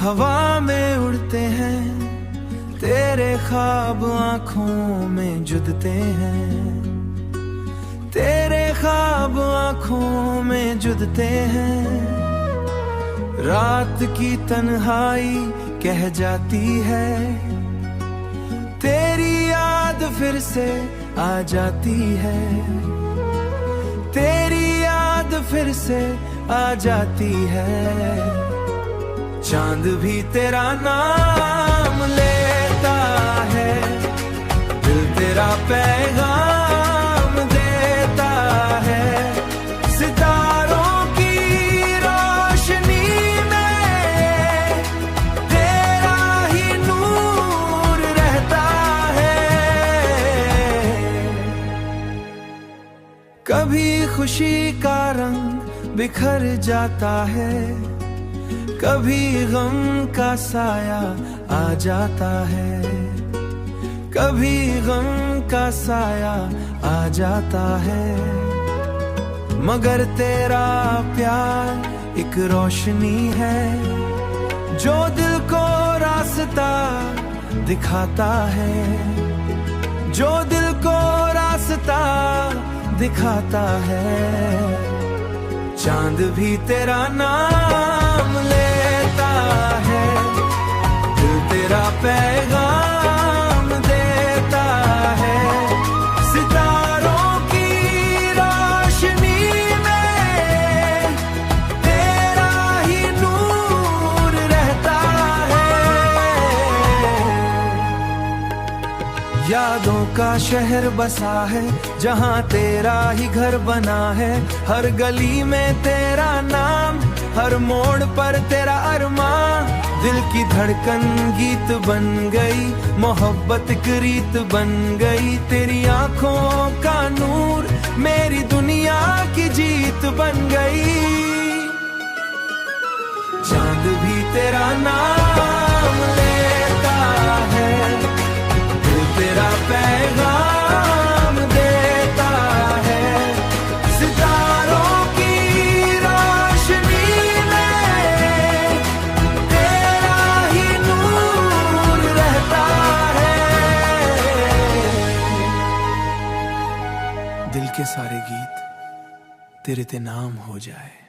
हवा में उड़ते हैं, तेरे ख्वाब आंखों में जुदते हैं, तेरे ख्वाब आंखों में जुदते हैं। रात की तन्हाई कह जाती है, तेरी याद फिर से आ जाती है, तेरी याद फिर से आ जाती है। चांद भी तेरा नाम लेता है, दिल तेरा पैगाम देता है। सितारों की रोशनी में तेरा ही नूर रहता है। कभी खुशी का रंग बिखर जाता है, कभी गम का साया आ जाता है, कभी गम का साया आ जाता है। मगर तेरा प्यार एक रोशनी है, जो दिल को रास्ता दिखाता है, जो दिल को रास्ता दिखाता है। चांद भी तेरा नाम लेता है, दिल तेरा पैगाम देता है। सितारों की रोशनी में तेरा ही नूर रहता है। यादों का शहर बसा है, जहाँ तेरा ही घर बना है। हर गली में तेरा नाम, हर मोड़ पर तेरा अरमान। दिल की धड़कन गीत बन गई, मोहब्बत की रीत बन गई। तेरी आंखों का नूर मेरी दुनिया की जीत बन गई। चांद भी तेरा नाम लेता है, दिल तेरा पैगाम देता है। सितारों की रोशनी में तेरा ही नूर रहता है। दिल के सारे गीत तेरे ते नाम हो जाए।